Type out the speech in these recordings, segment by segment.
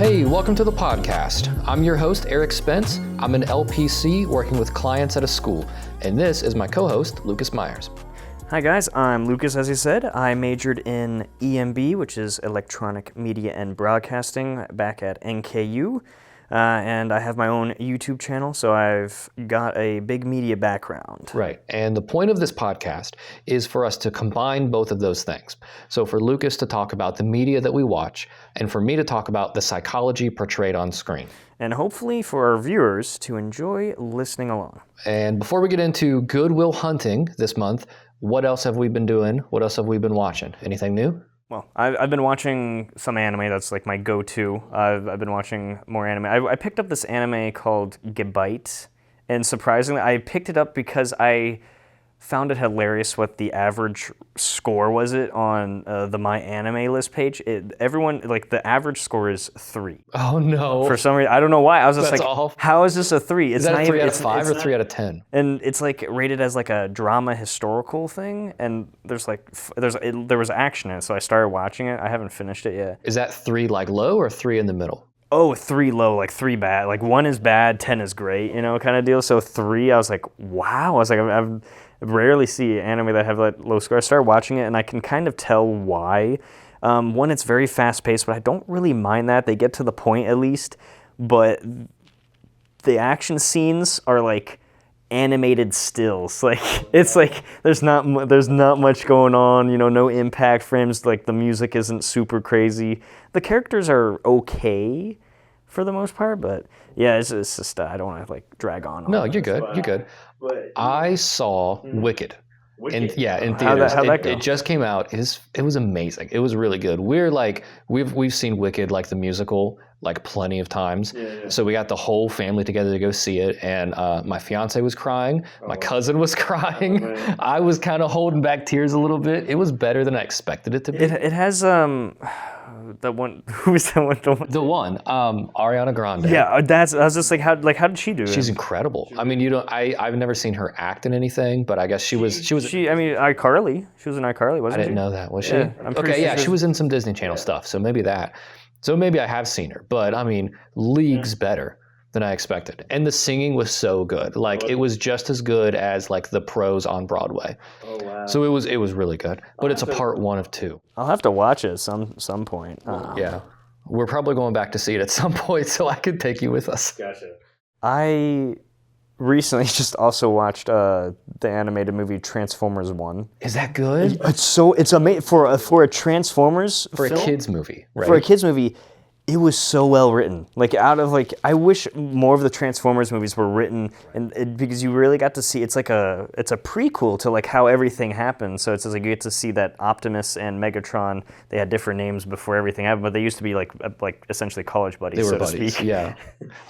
Hey, welcome to the podcast. I'm your host, Eric Spence. I'm an LPC working with clients at a school, and this is my co-host, Lucas Myers. Hi guys, I'm Lucas, as he said. I majored in EMB, which is Electronic Media and Broadcasting, back at NKU. And I have my own YouTube channel, so I've got a big media background. Right, and the point of this podcast is for us to combine both of those things. So for Lucas to talk about the media that we watch, and for me to talk about the psychology portrayed on screen. And hopefully for our viewers to enjoy listening along. And before we get into Good Will Hunting this month, what else have we been doing? What else have we been watching? Anything new? Well, I've been watching some anime. That's like my go-to. I've been watching more anime. I picked up this anime called Gebite, and surprisingly, I picked it up because I found it hilarious what the average score was on the My Anime list page. The average score is 3. Oh no! For some reason, I don't know why. I was just That's like, awful. how is this a 3? Is that a 3 out of 5 or 3 out of 10? And it's like rated as like a drama historical thing, and there was action in it, so I started watching it. I haven't finished it yet. Is that 3 like low or 3 in the middle? Oh, 3 low, like 3 bad. Like 1 is bad, 10 is great, kind of deal. So 3, I was like, wow. I was like, I've rarely see anime that have that low score. I started watching it, and I can kind of tell why. One, it's very fast-paced, but I don't really mind that. They get to the point at least, but the action scenes are like animated stills. Like it's like there's not much going on. No impact frames. Like the music isn't super crazy. The characters are okay for the most part, but yeah, it's just I don't want to like drag on. No, you're good. You're good. But I saw Wicked. In theaters. How'd that go? It just came out. It was amazing. It was really good. We've seen Wicked, like the musical, like plenty of times. Yeah. So we got the whole family together to go see it, and my fiance was crying. My cousin was crying. man. I was kind of holding back tears a little bit. It was better than I expected it to be. It has the one. Who's that one? The one, Ariana Grande. Yeah, I was just like, how did she do it? She's incredible. I mean, I've never seen her act in anything, but I guess she was. iCarly. She was in iCarly, wasn't I she? didn't know that. Was she? Yeah, I'm pretty sure she was in some Disney Channel stuff, so maybe that. So maybe I have seen her, but I mean, leagues better than I expected. And the singing was so good. Like it was just as good as like the pros on Broadway. Oh wow. So it was really good. But it's a part 1 of 2. I'll have to watch it some point. Yeah. We're probably going back to see it at some point, so I could take you with us. Gotcha. I recently just also watched the animated movie Transformers 1. Is that good? It's amazing for a Transformers For film, a kids movie, right? For a kids movie, it was so well written. I wish more of the Transformers movies were written, because you really got to see. It's a prequel to like how everything happened. So it's like you get to see that Optimus and Megatron, they had different names before everything happened, but they used to be like essentially college buddies. They were so buddies. to speak. Yeah.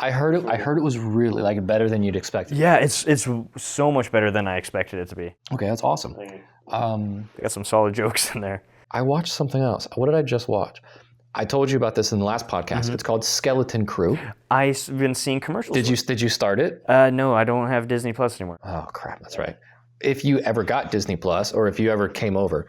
I heard it was really like better than you'd expected. Yeah, it's so much better than I expected it to be. Okay, that's awesome. They got some solid jokes in there. I watched something else. What did I just watch? I told you about this in the last podcast. Mm-hmm. It's called Skeleton Crew. I've been seeing commercials. Did you start it? No, I don't have Disney Plus anymore. Oh crap, that's right. If you ever got Disney Plus, or if you ever came over,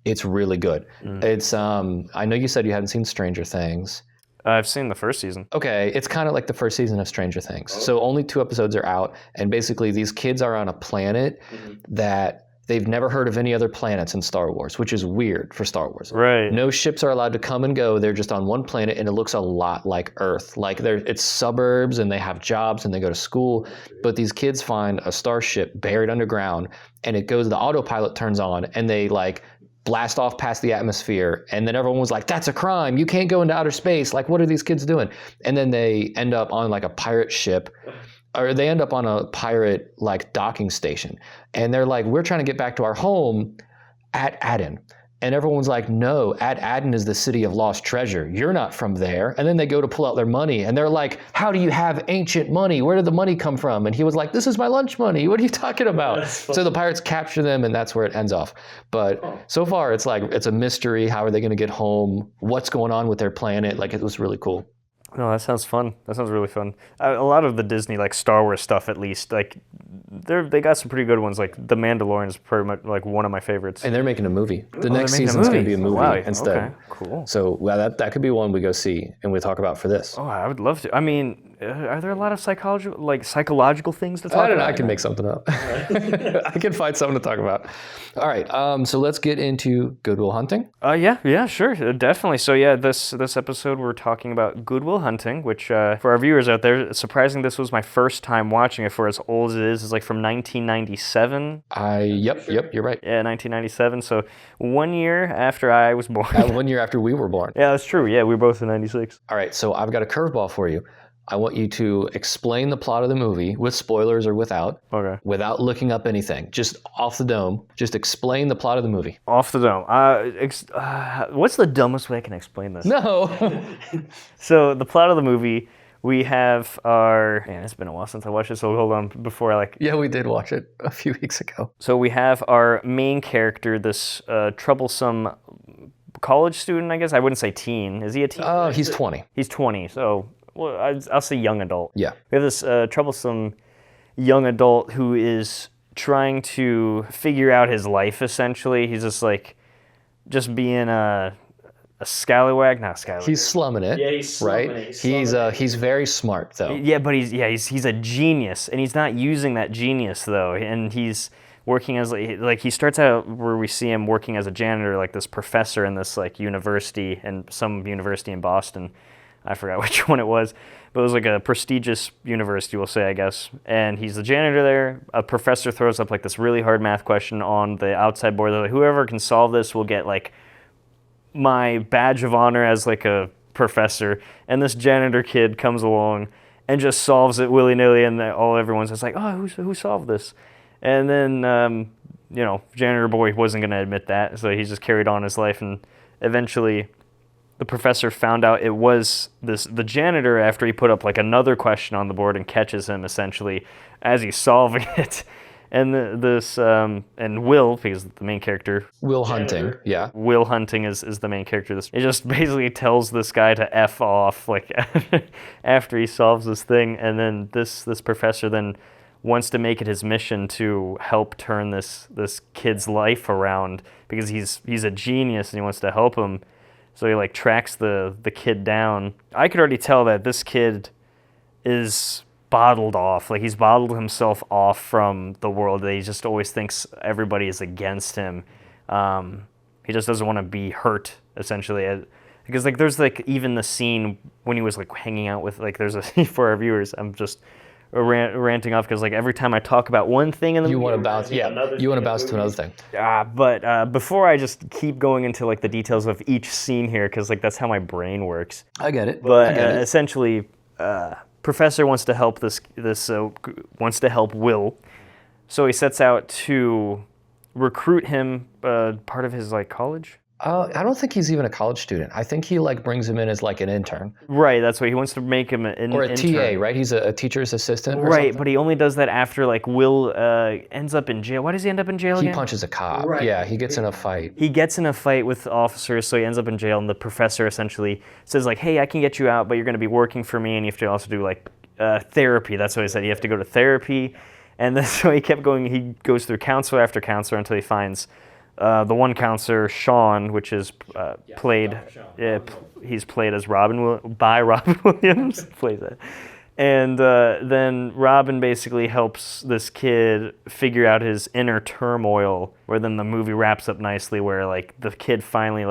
it's really good. It's I know you said you hadn't seen Stranger Things. I've seen the first season. Okay, it's kind of like the first season of Stranger Things. So only 2 episodes are out, and basically these kids are on a planet that they've never heard of any other planets in Star Wars, which is weird for Star Wars. Right. No ships are allowed to come and go. They're just on one planet, and it looks a lot like Earth. Like it's suburbs, and they have jobs, and they go to school. But these kids find a starship buried underground, and the autopilot turns on, and they like blast off past the atmosphere. And then everyone was like, that's a crime. You can't go into outer space. Like, what are these kids doing? And then they end up on like a pirate ship. Or they end up on a pirate like docking station, and they're like, we're trying to get back to our home at Aden. And everyone's like, no, Aden is the city of lost treasure. You're not from there. And then they go to pull out their money, and they're like, how do you have ancient money? Where did the money come from? And he was like, this is my lunch money. What are you talking about? So the pirates capture them, and that's where it ends off. But so far, it's a mystery. How are they going to get home? What's going on with their planet? Like, it was really cool. No, that sounds fun. That sounds really fun. A lot of the Disney, like Star Wars stuff, at least, like they got some pretty good ones. Like The Mandalorian is pretty much like one of my favorites. And they're making a movie. The they're next making a season's going to movie? be a movie Wow, instead. okay, cool. So that could be one we go see and we talk about for this. Oh, I would love to. I mean, are there a lot of psychological things to talk I don't know. about? I can make something up. I can find something to talk about. All right. So let's get into Good Will Hunting. Yeah, sure, definitely. So yeah, this episode we're talking about Good Will Hunting, which for our viewers out there, it's surprising this was my first time watching it. For as old as it is, it's like from 1997. Yep, you're right. Yeah, 1997. So 1 year after I was born. 1 year after we were born. Yeah, that's true. Yeah, we were both in 96. All right. So I've got a curveball for you. I want you to explain the plot of the movie with spoilers or without. Okay. Without looking up anything. Just off the dome. Just explain the plot of the movie. Off the dome. What's the dumbest way I can explain this? No. So the plot of the movie, we have our... Man, it's been a while since I watched it, so hold on before I Yeah, we did watch it a few weeks ago. So we have our main character, this troublesome college student, I guess. I wouldn't say teen. Is he a teen? He's 20. He's 20, so... Well, I'll say young adult. Yeah. We have this troublesome young adult who is trying to figure out his life, essentially. He's just being a scallywag, not a scallywag. He's slumming it. Yeah, he's slumming it. He's very smart, though. Yeah, but he's a genius, and he's not using that genius, though. And he's working as, he starts out where we see him working as a janitor, like this professor in this, university, and some university in Boston. I forgot which one it was, but it was like a prestigious university, we'll say, I guess. And he's the janitor there. A professor throws up this really hard math question on the outside board. They're like, whoever can solve this will get my badge of honor as a professor. And this janitor kid comes along and just solves it willy-nilly, and everyone's just like, oh, who solved this? And then, janitor boy wasn't going to admit that, so he just carried on his life, and eventually the professor found out it was the janitor after he put up another question on the board and catches him essentially as he's solving it. And and Will, because the main character, Will Hunting, yeah. Will Hunting is the main character. It just basically tells this guy to F off after he solves this thing, and then this professor then wants to make it his mission to help turn this kid's life around, because he's a genius and he wants to help him. So he tracks the kid down. I could already tell that this kid is bottled off. He's bottled himself off from the world. That he just always thinks everybody is against him. He just doesn't want to be hurt, essentially. Because there's even the scene when he was hanging out with there's a for our viewers. I'm just ranting off because every time I talk about one thing in the movie, you want to bounce to another thing. But before I just keep going into the details of each scene here, because that's how my brain works. I get it. But essentially, Professor wants to help wants to help Will, so he sets out to recruit him, part of his college. I don't think he's even a college student. I think he brings him in as an intern. Right, that's what he wants to make him an or a intern. TA, right? He's a teacher's assistant. Or right, something. but he only does that after Will ends up in jail. Why does he end up in jail again? He punches a cop. Right. Yeah, he gets in a fight. He gets in a fight with officers, so he ends up in jail. And the professor essentially says hey, I can get you out, but you're going to be working for me, and you have to also do therapy. That's what he said. You have to go to therapy, and then so he kept going. He goes through counselor after counselor until he finds the one counselor, Sean, which is played. He's played as by Robin Williams. Plays that, and then Robin basically helps this kid figure out his inner turmoil. Where then the movie wraps up nicely, where the kid finally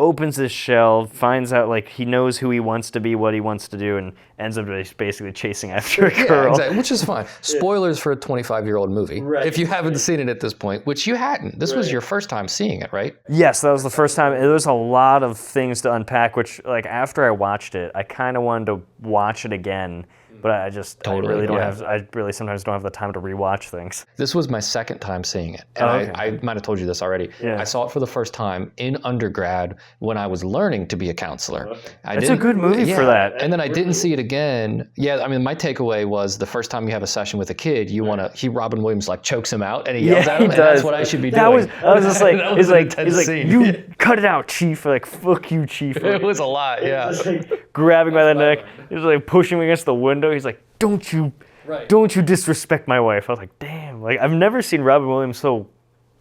opens his shell, finds out he knows who he wants to be, what he wants to do, and ends up basically chasing after a girl. Yeah, exactly, which is fine. Spoilers for a 25-year-old movie. Right. If you haven't seen it at this point, which you hadn't. This was your first time seeing it, right? Yes, that was the first time. There was a lot of things to unpack, which after I watched it, I kind of wanted to watch it again But I just Totally, I really don't yeah. have. I really sometimes don't have the time to rewatch things. This was my second time seeing it. And okay. I might have told you this already. Yeah. I saw it for the first time in undergrad when I was learning to be a counselor. It's a good movie for that. And then I didn't see it again. Yeah, I mean, my takeaway was the first time you have a session with a kid, you want to, Robin Williams like chokes him out and he yells at him, and that's what I should be doing. I was just like, he's like, scene. you cut it out, Chief. Like, fuck you, Chief. It was a lot, yeah. Grabbing by the neck. He's like pushing me against the window. He's like, don't you disrespect my wife. I was like, damn. Like, I've never seen Robin Williams so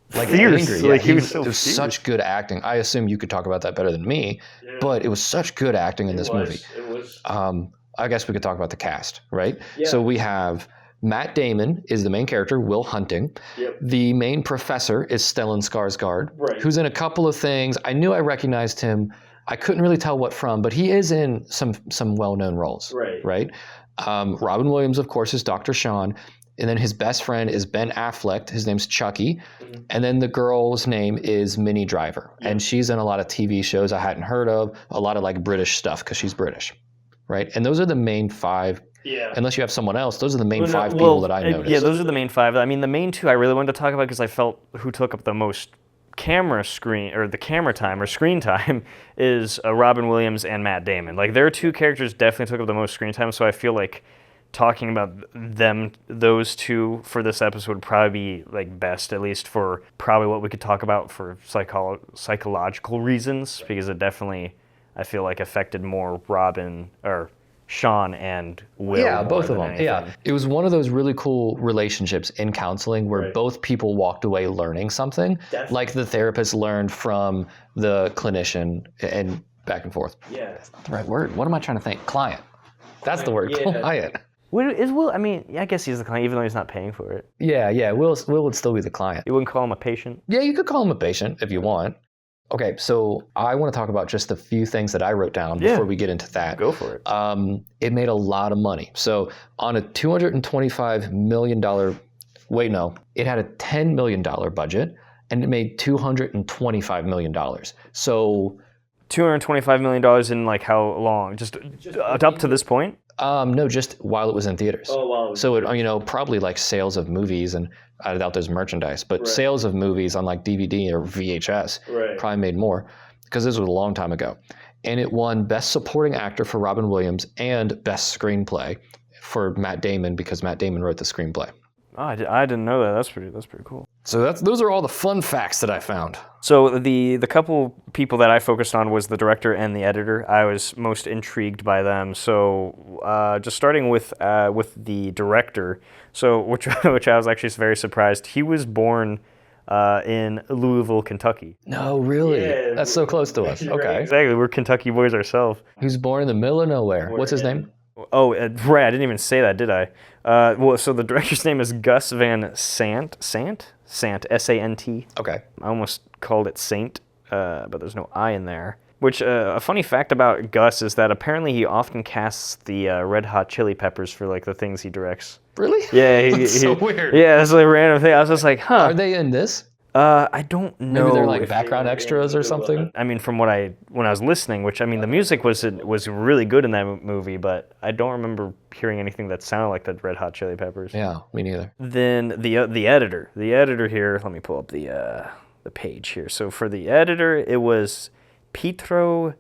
fierce. Angry. Like, Yeah, he was so it was fierce. such good acting. I assume you could talk about that better than me, but it was such good acting in this movie. It was. I guess we could talk about the cast, right? So we have Matt Damon is the main character, Will Hunting. Yep. The main professor is Stellan Skarsgård, who's in a couple of things. I knew I recognized him. I couldn't really tell what from, but he is in some well-known roles, right? Robin Williams, of course, is Dr. Sean. And then his best friend is Ben Affleck. His name's Chucky. And then the girl's name is Minnie Driver. And she's in a lot of TV shows I hadn't heard of, a lot of like British stuff because she's British, right? And those are the main five. Yeah. Unless you have someone else, those are the main five people that I noticed. Yeah, those are the main five. I mean, the main two I really wanted to talk about because I felt who took up the most camera time or screen time is Robin Williams and Matt Damon. Like, their two characters definitely took up the most screen time, so I feel like talking about those two for this episode would probably be like best, at least for probably what we could talk about for psychological reasons, because it definitely, I feel like, affected more Sean and Will. Yeah, both of them. Anything. Yeah. It was one of those really cool relationships in counseling where both people walked away learning something. Definitely. Like the therapist learned from the clinician and back and forth. Yeah. That's not the right word. What am I trying to think? Client. That's the word. Yeah. Client. Is Will, I mean, I guess he's the client, even though he's not paying for it. Yeah. Will would still be the client. You wouldn't call him a patient? Yeah, you could call him a patient if you want. Okay, so I want to talk about just a few things that I wrote down before we get into that. Go for it. It made a lot of money. So on a $225 million, it had a $10 million budget, and it made $225 million. So $225 million in like how long? Just up to this point? no, just while it was in theaters. Oh, wow. So it, probably like sales of movies, and I doubt there's merchandise, but sales of movies on like DVD or VHS probably made more, because this was a long time ago. And it won Best Supporting Actor for Robin Williams and Best Screenplay for Matt Damon, because Matt Damon wrote the screenplay. Oh, I didn't know that. That's pretty cool. So those are all the fun facts that I found. So the couple people that I focused on was the director and the editor. I was most intrigued by them. So just starting with the director, so which I was actually very surprised. He was born in Louisville, Kentucky. No, really? Yeah, That's so close to us. Okay. Exactly, we're Kentucky boys ourselves. He was born in the middle of nowhere. What's his name? Oh, right, I didn't even say that, did I? So the director's name is Gus Van Sant, S-A-N-T. Okay. I almost called it Saint, but there's no I in there. Which, a funny fact about Gus is that apparently he often casts the Red Hot Chili Peppers for like the things he directs. Really? Yeah, That's so weird. Yeah, that's like a random thing. I was just like, huh. Are they in this? I don't know. Maybe they're like if- background extras or something? I mean, from when I was listening, which I mean, the music was really good in that movie, but I don't remember hearing anything that sounded like the Red Hot Chili Peppers. Yeah, me neither. Then the editor here. Let me pull up the page here. So for the editor, it was Pietro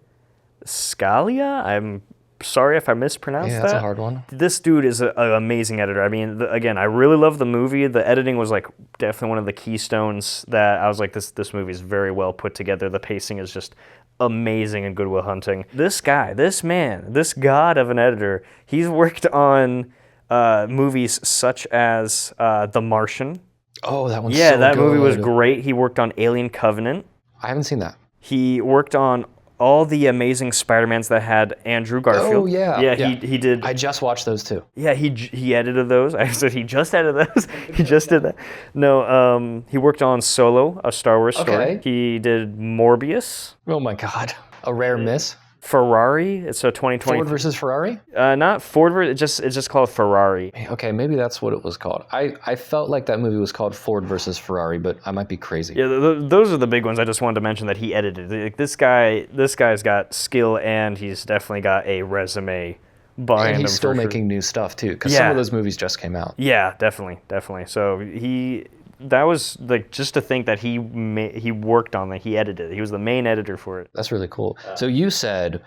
Scalia. I'm sorry if I mispronounced that. Yeah, that's a hard one. This dude is an amazing editor. I mean, again, I really love the movie. The editing was like definitely one of the keystones that I was like, this movie is very well put together. The pacing is just amazing in Good Will Hunting. This guy, this man, this god of an editor, he's worked on movies such as The Martian. Oh, that one's Yeah, so that good. movie was great. He worked on Alien Covenant. I haven't seen that. He worked on all the Amazing Spider-Mans that had Andrew Garfield. Oh, yeah. Yeah, he did. I just watched those too. Yeah, he edited those. I said he just edited those. He just did that. No, he worked on Solo, a Star Wars story. Okay. He did Morbius, Oh my God. A rare miss. Ferrari. It's a 2020. Ford versus Ferrari? Not Ford. It's just called Ferrari. Okay, maybe that's what it was called. I felt like that movie was called Ford versus Ferrari, but I might be crazy. Yeah, those are the big ones. I just wanted to mention that he edited. Like, this guy's got skill, and he's definitely got a resume behind him. And he's still for sure. making new stuff too, because some of those movies just came out. Yeah, definitely. So that was like, just to think that he worked on that, he edited it. He was the main editor for it. That's really cool. So you said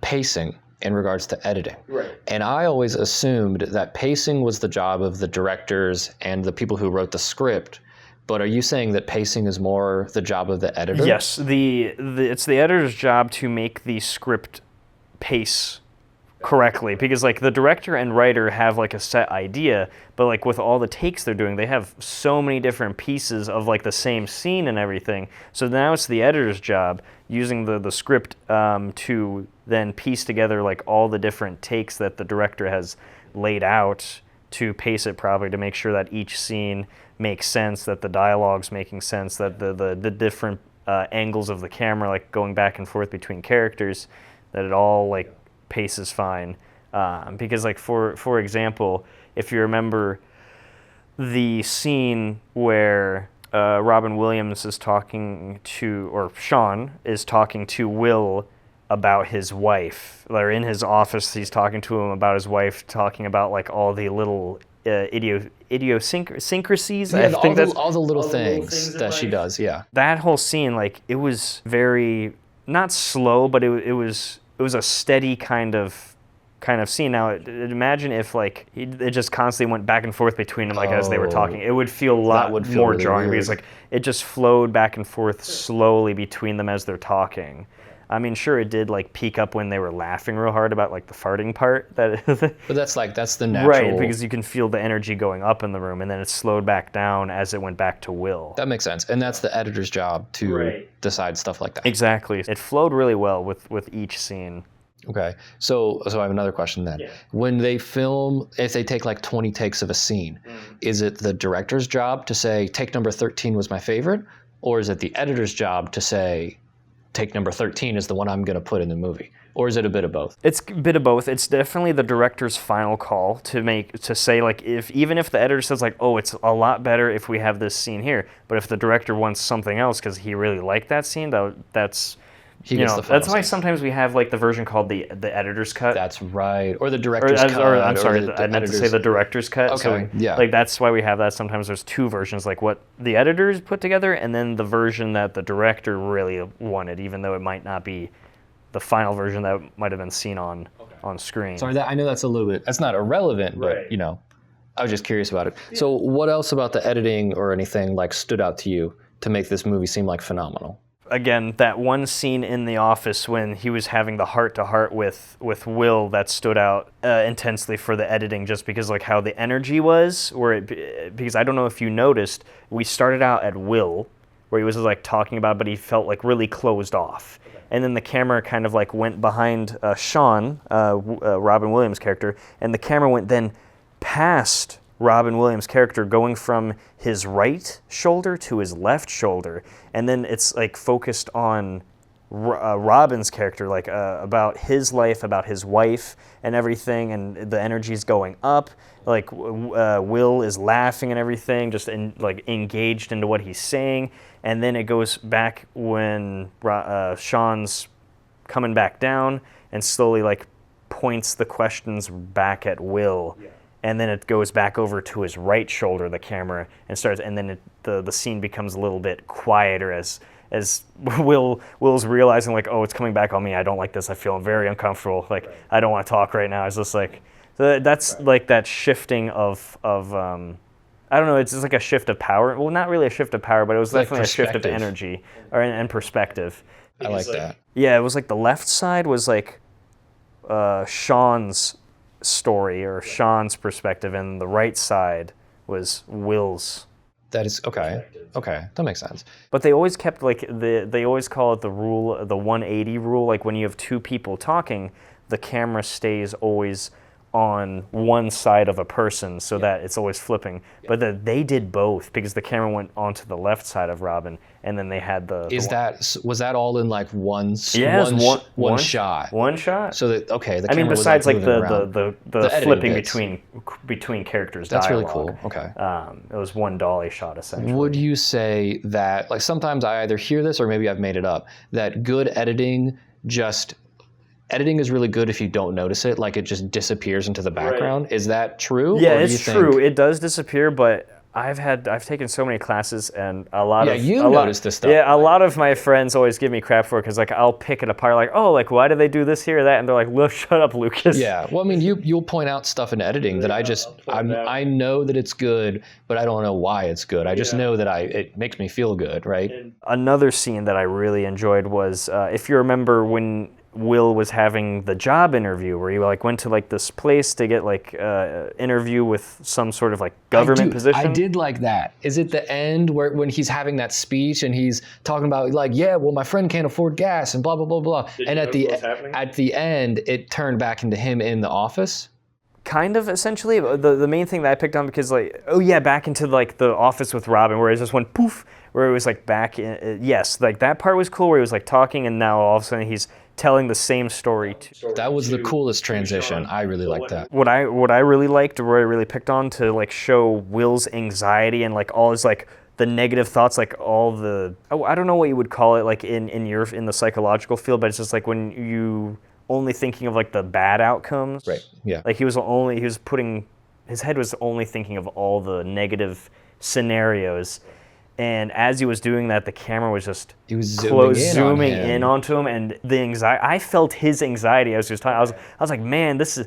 pacing in regards to editing. Right. And I always assumed that pacing was the job of the directors and the people who wrote the script. But are you saying that pacing is more the job of the editor? Yes, it's the editor's job to make the script pace correctly, because like the director and writer have like a set idea, but like with all the takes they're doing, they have so many different pieces of like the same scene and everything. So now it's the editor's job, using the script to then piece together like all the different takes that the director has laid out, to pace it properly, to make sure that each scene makes sense, that the dialogue's making sense, that the different angles of the camera, like going back and forth between characters, that it all like paces fine. Because like for example, if you remember the scene where Robin Williams is talking to, or Sean is talking to Will about his wife, or in his office he's talking to him about his wife, talking about like all the little idiosyncrasies. Yeah, all the little things that she does. Yeah, that whole scene, like, it was very, not slow, but it was a steady kind of scene. Now, imagine if like it just constantly went back and forth between them, like as they were talking. It would feel a lot more really jarring, because like it just flowed back and forth slowly between them as they're talking. I mean, sure, it did like peak up when they were laughing real hard about like the farting part. But that's the natural. Right, because you can feel the energy going up in the room, and then it slowed back down as it went back to Will. That makes sense, and that's the editor's job to decide stuff like that. Exactly. It flowed really well with each scene. Okay, so I have another question then. Yeah. When they film, if they take like 20 takes of a scene, is it the director's job to say take number 13 was my favorite, or is it the editor's job to say take number 13 is the one I'm going to put in the movie? Or is it a bit of both? It's a bit of both. It's definitely the director's final call to say like, even if the editor says like, oh, it's a lot better if we have this scene here, but if the director wants something else because he really liked that scene, that's that's why sometimes we have like the version called the editor's cut. That's right, or the director's cut. I'm sorry, I meant to say the director's cut. Okay, so like that's why we have that. Sometimes there's two versions, like what the editors put together, and then the version that the director really wanted, even though it might not be the final version that might have been seen on screen. Sorry, I know that's not irrelevant, but I was just curious about it. Yeah. So what else about the editing or anything like stood out to you to make this movie seem like phenomenal? Again, that one scene in the office when he was having the heart-to-heart with Will, that stood out intensely for the editing, just because like how the energy was, because I don't know if you noticed, we started out at Will, where he was like talking about, but he felt like really closed off. And then the camera kind of like went behind Sean, Robin Williams' character, and the camera went then past Robin Williams' character, going from his right shoulder to his left shoulder, and then it's like focused on Robin's character, like about his life, about his wife and everything, and the energy's going up, like Will is laughing and everything, just like engaged into what he's saying, and then it goes back when Sean's coming back down and slowly like points the questions back at Will. Yeah. And then it goes back over to his right shoulder, the camera, and then the scene becomes a little bit quieter as Will's realizing like, oh, it's coming back on me. I don't like this. I feel very uncomfortable. Like, I don't want to talk right now. It's just like, that's like that shifting of I don't know. It's just like a shift of power. Well, not really a shift of power, but it was like definitely a shift of energy and perspective. I like that. Yeah, it was like the left side was like Sean's story or Sean's perspective, and the right side was Will's. That is okay. Okay, that makes sense. But they always kept like they always call it the 180 rule. Like when you have two people talking, the camera stays always on one side of a person, so that it's always flipping. But they did both, because the camera went onto the left side of Robin, and then they had was that all in like one shot? One shot. So that the camera besides was like the flipping between characters. That's dialogue. Really cool. Okay. It was one dolly shot essentially. Would you say that, like, sometimes I either hear this or maybe I've made it up, that good editing just editing is really good if you don't notice it, like it just disappears into the background. Is that true? Yeah, or do it's you true. think... It does disappear, but I've taken so many classes, and you notice this stuff. Yeah, a lot of my friends always give me crap for it because like I'll pick it apart, like, oh, like why do they do this here or that, and they're like, look, shut up, Lucas. Yeah, well, I mean, you'll point out stuff in editing that I know that it's good, but I don't know why it's good. I just know that it makes me feel good, right? Another scene that I really enjoyed was if you remember when Will was having the job interview where he like went to like this place to get like interview with some sort of like government position. I did like that. Is it the end when he's having that speech and he's talking about like, yeah, well, my friend can't afford gas and blah blah blah blah. And at the end, it turned back into him in the office. Kind of, essentially. The main thing that I picked on because like, oh yeah, back into like the office with Robin where it just went poof, where it was like back in, yes, like that part was cool where he was like talking and now all of a sudden he's telling the same story. That was the coolest transition. I really liked that. What I really liked, or what I really picked on to like show Will's anxiety and like all his like the negative thoughts, like all the, I don't know what you would call it like in the psychological field, but it's just like when you only thinking of like the bad outcomes. Right. Yeah. Like his head was only thinking of all the negative scenarios. And as he was doing that, the camera was just zooming in onto him, and the anxiety. I felt his anxiety as he was talking. I was like, man, this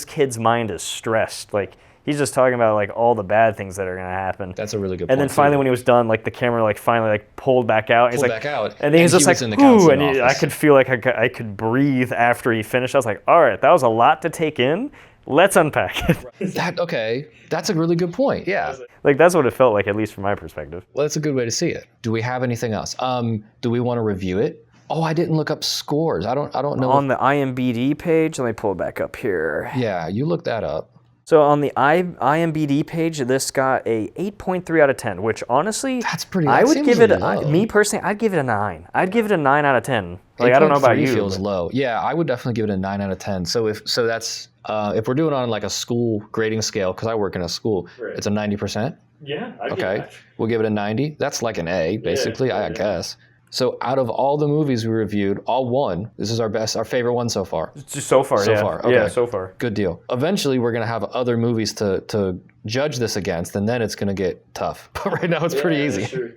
kid's mind is stressed. Like he's just talking about like all the bad things that are gonna happen. That's a really good point. And then finally, when he was done, like the camera like finally like pulled back out. And then he's just like, ooh, and I could feel like I could breathe after he finished. I was like, all right, that was a lot to take in. Let's unpack it. Okay, that's a really good point. Yeah. Like that's what it felt like, at least from my perspective. Well, that's a good way to see it. Do we have anything else? Do we want to review it? Oh, I didn't look up scores. I don't know. On the IMDb page, let me pull it back up here. Yeah, you look that up. So on the IMDb page, this got a 8.3 out of 10, which honestly, that's pretty. I would give it. Me personally, I'd give it a 9. I'd give it a 9 out of 10. Like I don't know about you. Feels low. Yeah, I would definitely give it a 9 out of 10. So that's if we're doing it on like a school grading scale, because I work in a school, it's a 90%. Yeah. Okay, we'll give it a 90. That's like an A, basically, I guess. So out of all the movies we reviewed, all one. This is our favorite one so far. So far, okay. Yeah, so far. Good deal. Eventually, we're gonna have other movies to judge this against, and then it's gonna get tough. But right now, it's pretty easy. Sure.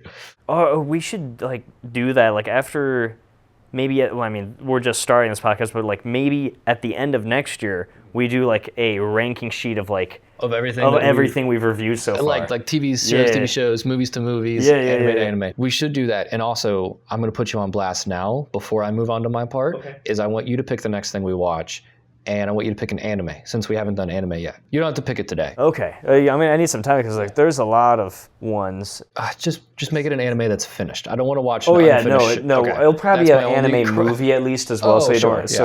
Oh, we should like do that like after. Maybe, we're just starting this podcast, but like maybe at the end of next year, we do like a ranking sheet of like everything we've reviewed so far. Like TV series, TV shows, movies to movies, anime to anime. We should do that. And also, I'm going to put you on blast now before I move on to my part. Is I want you to pick the next thing we watch. And I want you to pick an anime, since we haven't done anime yet. You don't have to pick it today. Okay. I need some time because like there's a lot of ones. Just make it an anime that's finished. I don't want to watch. Oh yeah, no. It'll probably be an anime movie at least as well, so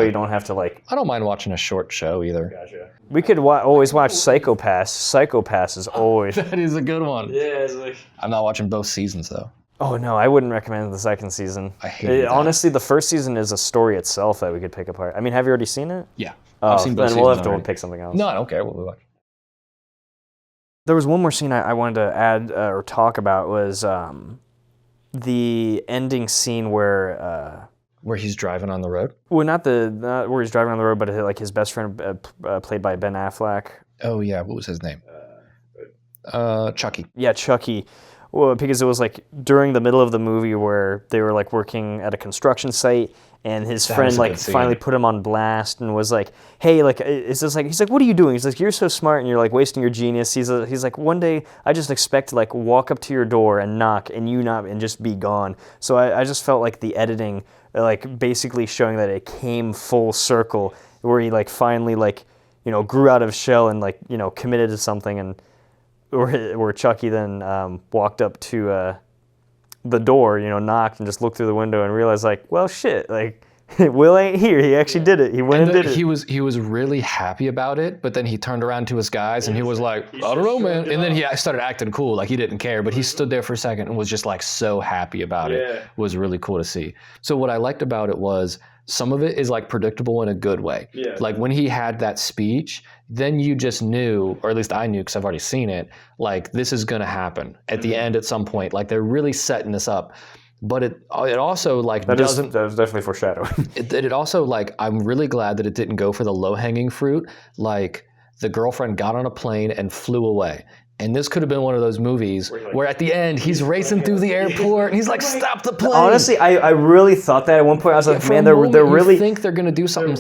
you don't have to like. I don't mind watching a short show either. Gotcha. We could always watch Psycho-Pass. Psycho-Pass is always. That is a good one. Yeah, it's like. I'm not watching both seasons though. Oh no, I wouldn't recommend the second season. I hate it. Honestly, the first season is a story itself that we could pick apart. I mean, have you already seen it? Yeah. I've seen both. Then we'll have to pick something else. No, I don't care what we watch. There was one more scene I wanted to add or talk about was the ending scene where he's driving on the road. Well, not where he's driving on the road, but like his best friend, played by Ben Affleck. Oh yeah, what was his name? Chucky. Yeah, Chucky. Well, because it was like during the middle of the movie where they were like working at a construction site, and his friend like finally put him on blast and was like, "Hey, like, it's just like he's like, what are you doing?" He's like, "You're so smart and you're like wasting your genius." He's like, "One day I just expect to like walk up to your door and knock and you not and just be gone." So I just felt like the editing, like basically showing that it came full circle, where he like finally like grew out of his shell and like committed to something, and where Chucky then walked up to the door, knocked and just looked through the window and realized like, well, shit, like Will ain't here. He actually did it. He went and did it. He was really happy about it, but then he turned around to his guys and he was like, I don't know, man. And then he started acting cool, like he didn't care, but he stood there for a second and was just like so happy about it. It was really cool to see. So what I liked about it was some of it is like predictable in a good way. Like when he had that speech, then you just knew, or at least I knew because I've already seen it, like this is going to happen at the end at some point. Like they're really setting this up. But it also like that doesn't. That was definitely foreshadowing. It also like I'm really glad that it didn't go for the low hanging fruit. Like the girlfriend got on a plane and flew away. And this could have been one of those movies where at the end he's racing through the airport and he's like, "Stop the plane!" Honestly, I really thought that at one point. I was like, man, they're really you think they're gonna do something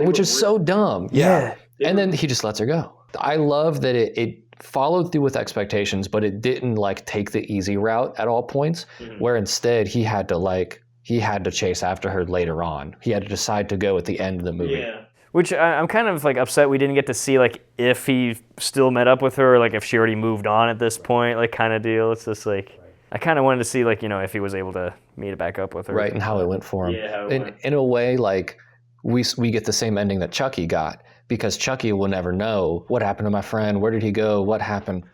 which is so dumb. Yeah. And then he just lets her go. I love that it followed through with expectations, but it didn't like take the easy route at all points. Where instead he had to chase after her later on. He had to decide to go at the end of the movie. Yeah. Which I'm kind of like upset we didn't get to see like if he still met up with her or like if she already moved on at this point, like kind of deal. It's just like I kind of wanted to see like, you know, if he was able to meet back up with her. Right, and how it went for him. Yeah, how it went. In a way, like we get the same ending that Chucky got, because Chucky will never know what happened to my friend, where did he go, what happened.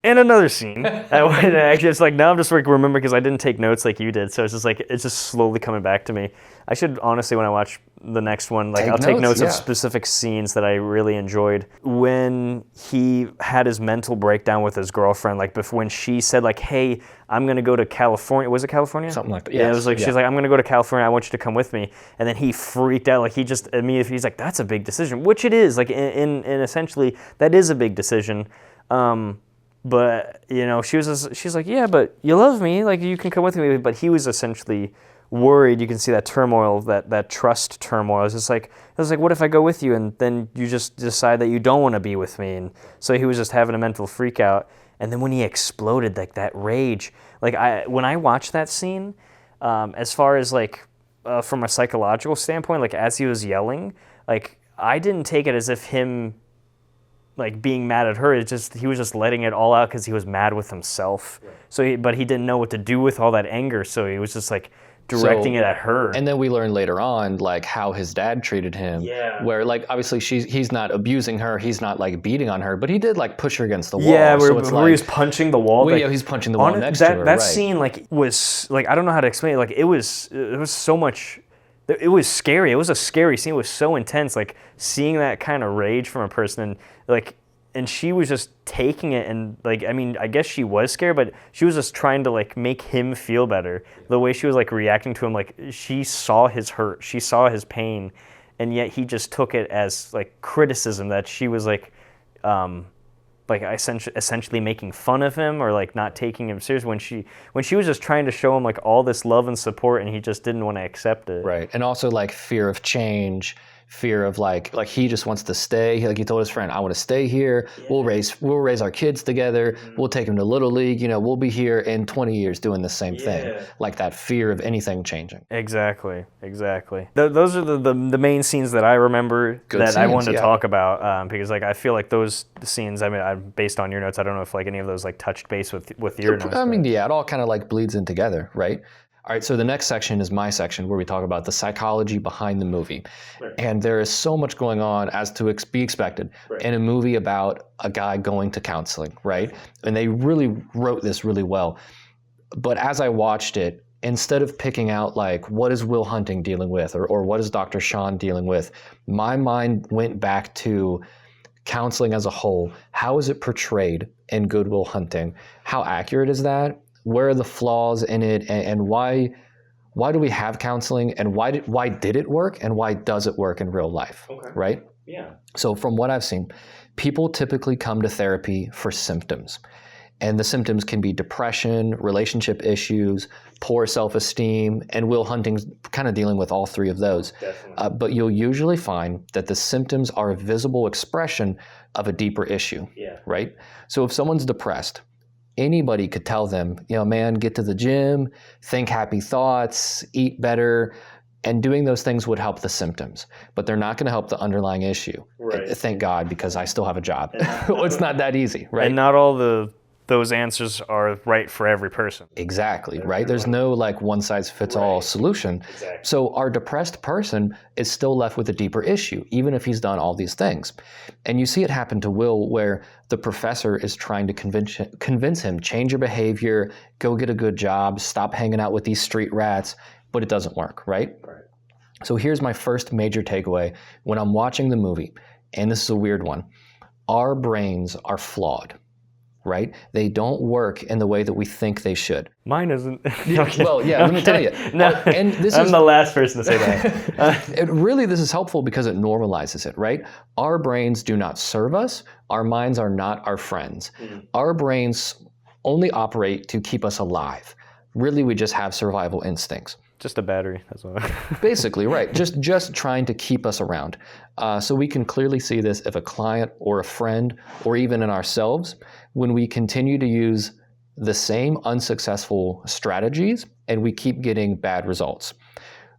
And another scene. Actually, it's like now I'm just like remember because I didn't take notes like you did, so it's just like it's just slowly coming back to me. I should honestly, when I watch the next one, like I'll take notes of specific scenes that I really enjoyed. When he had his mental breakdown with his girlfriend, like before when she said like, "Hey, I'm gonna go to California." Was it California? Something like that. Yeah, it was like she's like, "I'm gonna go to California. I want you to come with me." And then he freaked out. Like he just immediately he's like, "That's a big decision," which it is. Like in essentially that is a big decision. But you know, she's like, yeah, but you love me, like you can come with me. But he was essentially worried. You can see that turmoil, that trust turmoil. It's just like it was like, what if I go with you and then you just decide that you don't want to be with me? And so he was just having a mental freak out. And then when he exploded, like that rage, like when I watched that scene, as far as like from a psychological standpoint, like as he was yelling, like I didn't take it as if him like being mad at her. It's just he was just letting it all out because he was mad with himself. Right. So but he didn't know what to do with all that anger, so he was just like directing it at her. And then we learn later on like how his dad treated him. Yeah. Where like obviously he's not abusing her, he's not like beating on her, but he did like push her against the wall. Yeah, where he was punching the wall. Well, like, yeah, he's punching the wall next to her. That scene like was like I don't know how to explain it. Like it was so much. It was scary. It was a scary scene. It was so intense. Like seeing that kind of rage from a person and like. And she was just taking it and like, I mean, I guess she was scared, but she was just trying to like make him feel better. The way she was like reacting to him, like she saw his hurt, she saw his pain, and yet he just took it as like criticism that she was like essentially making fun of him or like not taking him serious when she was just trying to show him like all this love and support and he just didn't want to accept it. Right. And also like fear of change. Fear of like he just wants to stay. Like he told his friend, I want to stay here. Yeah. We'll raise our kids together. Mm-hmm. We'll take them to Little League. You know, we'll be here in 20 years doing the same thing. Like that fear of anything changing. Exactly. Those are the main scenes that I remember I wanted to talk about because like I feel like those scenes. I mean, based on your notes, I don't know if like any of those like touched base with your notes. I mean, yeah, it all kind of like bleeds in together, right? All right, so the next section is my section where we talk about the psychology behind the movie. Right. And there is so much going on as to be expected in a movie about a guy going to counseling, right? And they really wrote this really well. But as I watched it, instead of picking out like what is Will Hunting dealing with or what is Dr. Sean dealing with, my mind went back to counseling as a whole. How is it portrayed in Good Will Hunting? How accurate is that? Where are the flaws in it, and why do we have counseling, and why did it work, and why does it work in real life? Okay. Right? Yeah. So from what I've seen, people typically come to therapy for symptoms, and the symptoms can be depression, relationship issues, poor self-esteem, and Will Hunting's kind of dealing with all three of those. Definitely. But you'll usually find that the symptoms are a visible expression of a deeper issue. Yeah. Right? So if someone's depressed, anybody could tell them, you know, man, get to the gym, think happy thoughts, eat better, and doing those things would help the symptoms. But they're not going to help the underlying issue. Right. Thank God, because I still have a job. It's not that easy, right? And not all those answers are right for every person. Exactly, right? There's no like one-size-fits-all solution. Exactly. So our depressed person is still left with a deeper issue, even if he's done all these things. And you see it happen to Will where the professor is trying to convince him, change your behavior, go get a good job, stop hanging out with these street rats, but it doesn't work, right? Right. So here's my first major takeaway when I'm watching the movie, and this is a weird one. Our brains are flawed. right? They don't work in the way that we think they should. Mine isn't. Well, yeah, let me tell you. No, And I'm the last person to say that. Really, this is helpful because it normalizes it, right? Our brains do not serve us. Our minds are not our friends. Our brains only operate to keep us alive. Really, we just have survival instincts. Just a battery, that's all. Basically, right. Just trying to keep us around. So we can clearly see this if a client or a friend or even in ourselves, when we continue to use the same unsuccessful strategies and we keep getting bad results.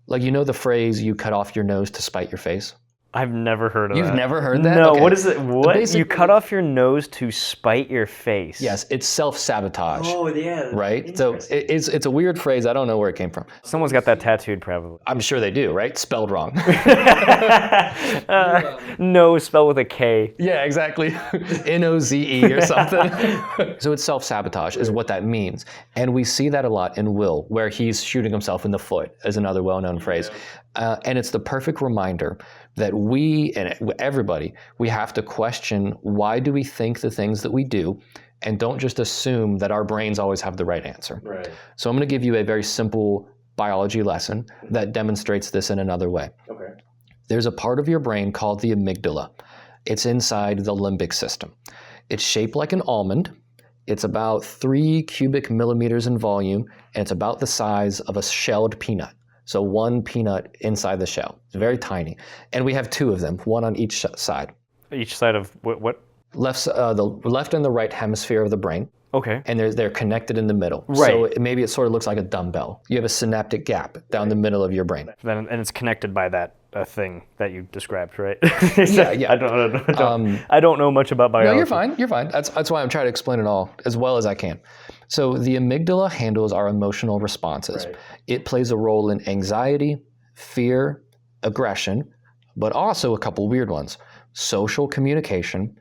Like, you know the phrase, you cut off your nose to spite your face? I've never heard of that. You've never heard that? No, Okay. what is it? What? You cut off your nose to spite your face? Yes, it's self-sabotage. Oh, yeah. Right? So it's a weird phrase. I don't know where it came from. Someone's got that tattooed, probably. I'm sure they do, right? Spelled wrong. No, spelled with a K. Yeah, exactly. N-O-Z-E or something. So it's self-sabotage is what that means. And we see that a lot in Will, where he's shooting himself in the foot, is another well-known phrase. And it's the perfect reminder that we, and everybody, we have to question, why do we think the things that we do, and don't just assume that our brains always have the right answer. Right. So I'm going to give you a very simple biology lesson that demonstrates this in another way. Okay. There's a part of your brain called the amygdala. It's inside the limbic system. It's shaped like an almond. It's about 3 cubic millimeters in volume, and it's about the size of a shelled peanut. So 1 peanut inside the shell. It's very tiny. And we have 2 of them, one on each side. Each side of what? The left and the right hemisphere of the brain. Okay. And they're connected in the middle. Right. So maybe it sort of looks like a dumbbell. You have a synaptic gap down the middle of your brain. And it's connected by that thing that you described, right? Yeah. I don't know much about biology. No, you're fine. You're fine. That's why I'm trying to explain it all as well as I can. So the amygdala handles our emotional responses. Right. It plays a role in anxiety, fear, aggression, but also a couple weird ones: social communication,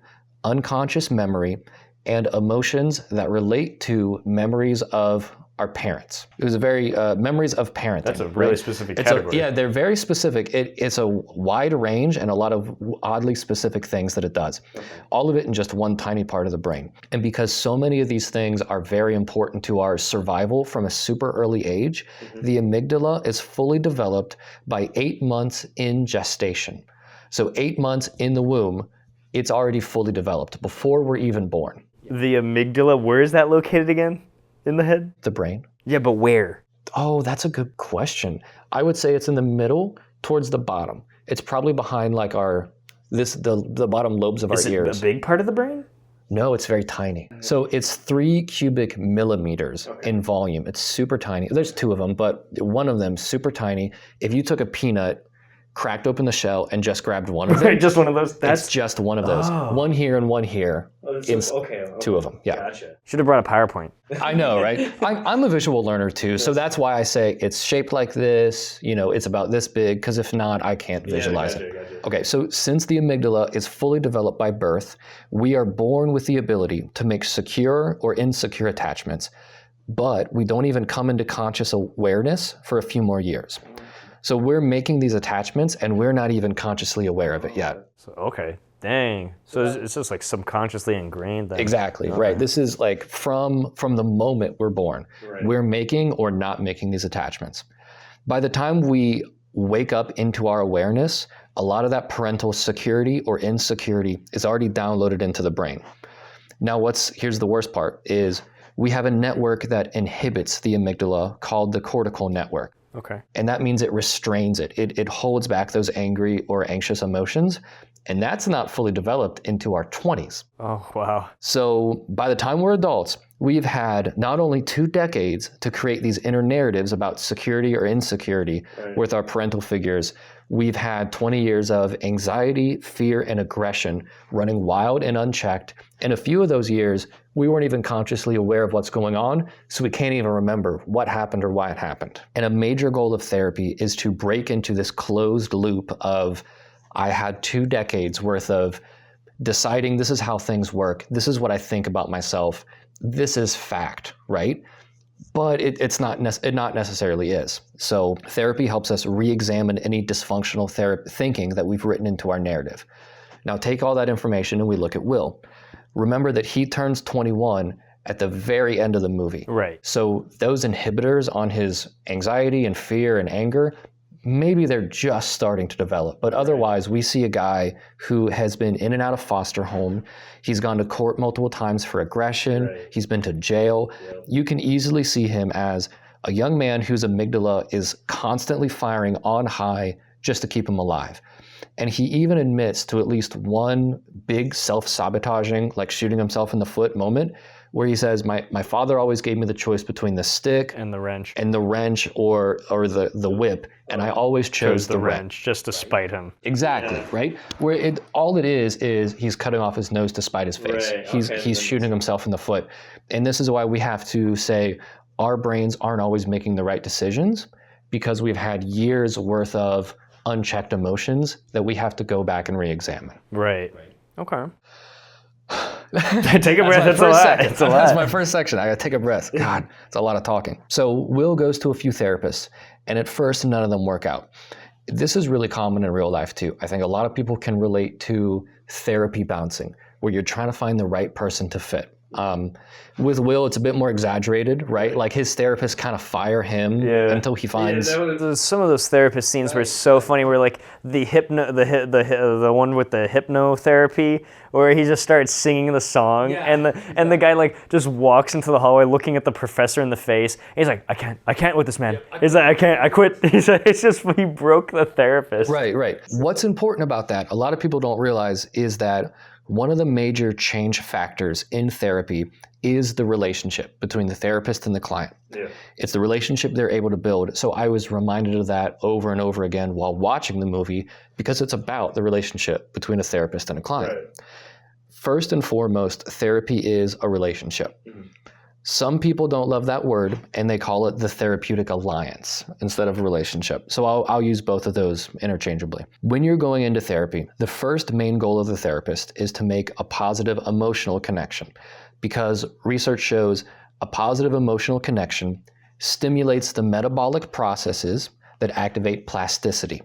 unconscious memory, and emotions that relate to memories of our parents. It was a very memories of parenting. That's a really specific category. Yeah, they're very specific. It's a wide range and a lot of oddly specific things that it does. Okay. All of it in just one tiny part of the brain. And because so many of these things are very important to our survival from a super early age, the amygdala is fully developed by 8 months in gestation. So 8 months in the womb, it's already fully developed before we're even born. The amygdala, where is that located again? In the head? The brain. Yeah, but where? Oh, that's a good question. I would say it's in the middle towards the bottom. It's probably behind like the bottom lobes of our ears. Is it a big part of the brain? No, it's very tiny. So it's 3 cubic millimeters in volume. It's super tiny. There's 2 of them, but one of them super tiny. If you took a peanut, cracked open the shell, and just grabbed one of them. Right, just one of those? It's just one of those. Oh. One here and one here. Okay. 2 of them, yeah. Gotcha. Should have brought a PowerPoint. I know, right? I'm a visual learner too, so that's why I say it's shaped like this, it's about this big, because if not, I can't visualize it. Gotcha. Okay, so since the amygdala is fully developed by birth, we are born with the ability to make secure or insecure attachments, but we don't even come into conscious awareness for a few more years. So we're making these attachments and we're not even consciously aware of it yet. So, okay. Dang. So it's just like subconsciously ingrained then. Exactly, okay. Right. This is like from the moment we're born. Right. We're making or not making these attachments. By the time we wake up into our awareness, a lot of that parental security or insecurity is already downloaded into the brain. Now here's the worst part is we have a network that inhibits the amygdala called the cortical network. Okay. And that means it restrains it. It holds back those angry or anxious emotions. And that's not fully developed into our 20s. Oh, wow. So by the time we're adults, we've had not only 2 decades to create these inner narratives about security or insecurity with our parental figures. We've had 20 years of anxiety, fear, and aggression running wild and unchecked. In a few of those years, we weren't even consciously aware of what's going on, so we can't even remember what happened or why it happened. And a major goal of therapy is to break into this closed loop of, I had 2 decades worth of deciding this is how things work, this is what I think about myself, this is fact, right? But it not necessarily is. So therapy helps us re-examine any dysfunctional thinking that we've written into our narrative. Now take all that information and we look at Will. remember that he turns 21 at the very end of the movie. Right. So those inhibitors on his anxiety and fear and anger, maybe they're just starting to develop. But otherwise, we see a guy who has been in and out of foster home. He's gone to court multiple times for aggression. Right. He's been to jail. Yep. You can easily see him as a young man whose amygdala is constantly firing on high just to keep him alive. And he even admits to at least one big self-sabotaging, like shooting himself in the foot moment, where he says, my father always gave me the choice between the stick And the wrench. or the whip, and I always chose the wrench. Just to spite him. Exactly, right? Where all it is he's cutting off his nose to spite his face. Right, He's shooting himself in the foot. And this is why we have to say our brains aren't always making the right decisions, because we've had years worth of unchecked emotions that we have to go back and re-examine. Right. Okay. Take a breath. That's a lot. It's a lot. That's my first section. I gotta take a breath. God, it's a lot of talking. So Will goes to a few therapists, and at first none of them work out. This is really common in real life too. I think a lot of people can relate to therapy bouncing, where you're trying to find the right person to fit. With Will, it's a bit more exaggerated, right? Like his therapist kind of fire him until he finds. Some of those therapist scenes were so funny. Where like the one with the hypnotherapy, where he just starts singing the song, and the guy like just walks into the hallway looking at the professor in the face. And he's like, I can't with this man. He's like, I quit. He's like, it's just he broke the therapist. Right. What's important about that, a lot of people don't realize, is that one of the major change factors in therapy is the relationship between the therapist and the client. Yeah. It's the relationship they're able to build. So I was reminded of that over and over again while watching the movie, because it's about the relationship between a therapist and a client. Right. First and foremost, therapy is a relationship. Mm-hmm. Some people don't love that word, and they call it the therapeutic alliance instead of a relationship. So I'll use both of those interchangeably. When you're going into therapy, the first main goal of the therapist is to make a positive emotional connection, because research shows a positive emotional connection stimulates the metabolic processes that activate plasticity.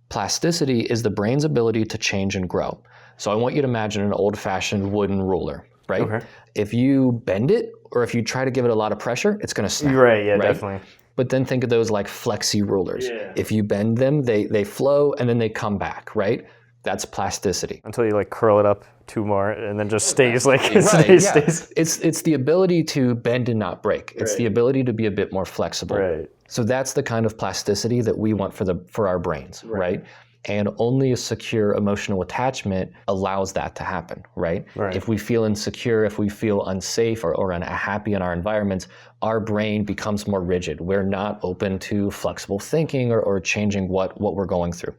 Plasticity is the brain's ability to change and grow. So I want you to imagine an old-fashioned wooden ruler, right? Okay. If you bend it, or if you try to give it a lot of pressure, it's going to snap. Right, definitely. But then think of those like flexi rulers. Yeah. If you bend them, they flow and then they come back, right? That's plasticity. Until you like curl it up two more and then just stays like it stays. It's the ability to bend and not break. It's the ability to be a bit more flexible. Right. So that's the kind of plasticity that we want for our brains, right? And only a secure emotional attachment allows that to happen, right? If we feel insecure, if we feel unsafe or unhappy in our environments, our brain becomes more rigid. We're not open to flexible thinking or changing what we're going through.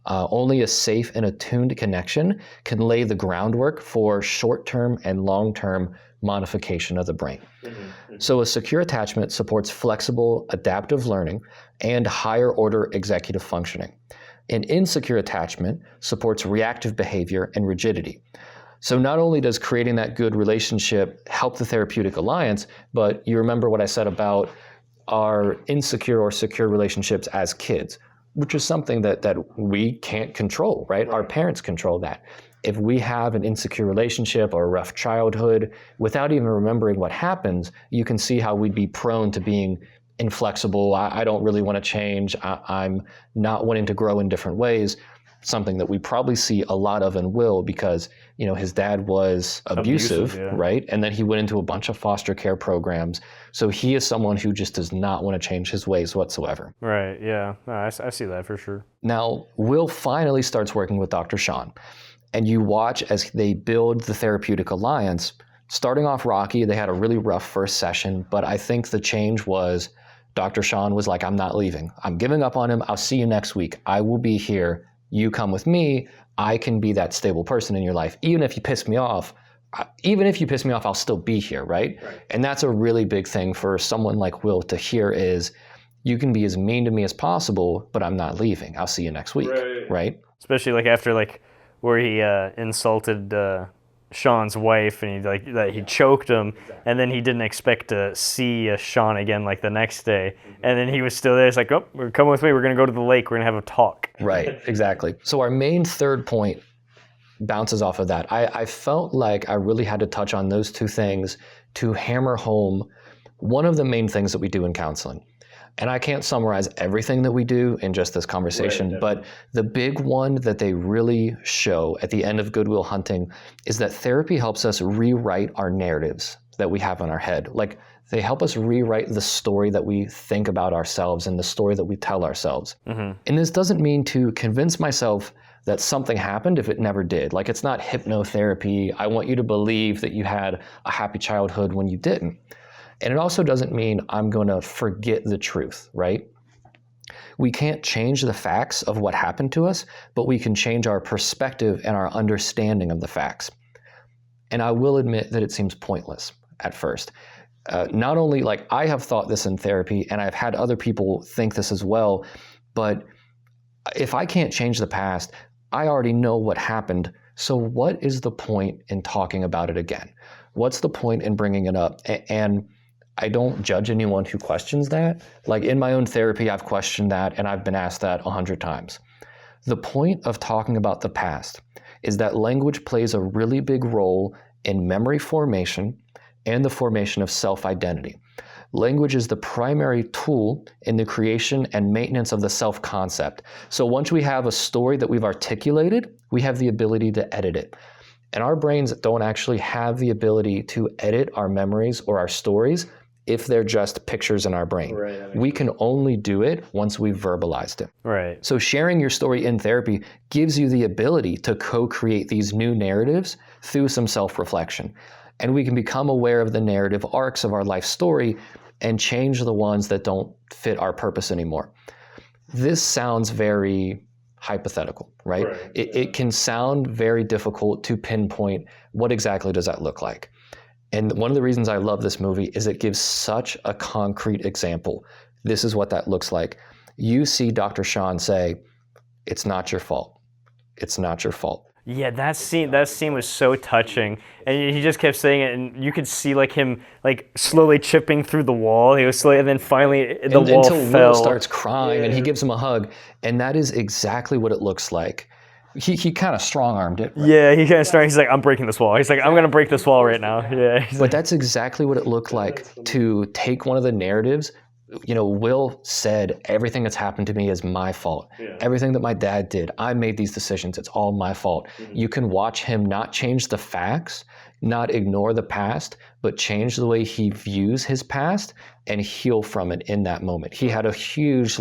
Only a safe and attuned connection can lay the groundwork for short-term and long-term modification of the brain. Mm-hmm. So a secure attachment supports flexible, adaptive learning and higher order executive functioning. An insecure attachment supports reactive behavior and rigidity. So not only does creating that good relationship help the therapeutic alliance, but you remember what I said about our insecure or secure relationships as kids, which is something that we can't control, right? Our parents control that. If we have an insecure relationship or a rough childhood, without even remembering what happens, you can see how we'd be prone to being inflexible. I don't really want to change. I'm not wanting to grow in different ways. Something that we probably see a lot of in Will, because his dad was abusive, right? And then he went into a bunch of foster care programs. So he is someone who just does not want to change his ways whatsoever. Right, yeah. No, I see that for sure. Now, Will finally starts working with Dr. Sean. And you watch as they build the therapeutic alliance. Starting off rocky, they had a really rough first session, but I think the change was Dr. Sean was like, I'm not leaving. I'm giving up on him. I'll see you next week. I will be here. You come with me. I can be that stable person in your life. Even if you piss me off, I'll still be here, right? And that's a really big thing for someone like Will to hear is, you can be as mean to me as possible, but I'm not leaving. I'll see you next week, right? Especially like after like where he insulted Sean's wife, and he choked him, and then he didn't expect to see Sean again like the next day, and then he was still there. It's like, oh, come with me. We're gonna go to the lake. We're gonna have a talk. Right, exactly. So our main third point bounces off of that. I felt like I really had to touch on those two things to hammer home one of the main things that we do in counseling. And I can't summarize everything that we do in just this conversation, but the big one that they really show at the end of Good Will Hunting is that therapy helps us rewrite our narratives that we have in our head. Like, they help us rewrite the story that we think about ourselves and the story that we tell ourselves. And this doesn't mean to convince myself that something happened if it never did. Like, it's not hypnotherapy. I want you to believe that you had a happy childhood when you didn't. And it also doesn't mean I'm going to forget the truth, right? We can't change the facts of what happened to us, but we can change our perspective and our understanding of the facts. And I will admit that it seems pointless at first. Not only, like, I have thought this in therapy, and I've had other people think this as well, but if I can't change the past, I already know what happened. So what is the point in talking about it again? What's the point in bringing it up? And I don't judge anyone who questions that. Like, in my own therapy, I've questioned that, and I've been asked that 100 times. The point of talking about the past is that language plays a really big role in memory formation and the formation of self-identity. Language is the primary tool in the creation and maintenance of the self-concept. So once we have a story that we've articulated, we have the ability to edit it. And our brains don't actually have the ability to edit our memories or our stories if they're just pictures in our brain. We can only do it once we've verbalized it. Right. So sharing your story in therapy gives you the ability to co-create these new narratives through some self-reflection. And we can become aware of the narrative arcs of our life story and change the ones that don't fit our purpose anymore. This sounds very hypothetical, right? It can sound very difficult to pinpoint what exactly does that look like. And one of the reasons I love this movie is it gives such a concrete example. This is what that looks like. You see Dr. Sean say, "It's not your fault. It's not your fault." Yeah, that scene was so touching, and he just kept saying it, and you could see like him like slowly chipping through the wall. He was slowly, and then finally the wall until fell. Will starts crying, and he gives him a hug, and that is exactly what it looks like. He kind of strong-armed it. Right? Yeah, he kind of started. He's like, "I'm breaking this wall." He's like, "I'm gonna break this wall right now." Yeah, but that's exactly what it looked like to take one of the narratives. You know, Will said, everything that's happened to me is my fault. Everything that my dad did, I made these decisions, it's all my fault. You can watch him not change the facts, not ignore the past, but change the way he views his past and heal from it in that moment. He had a huge,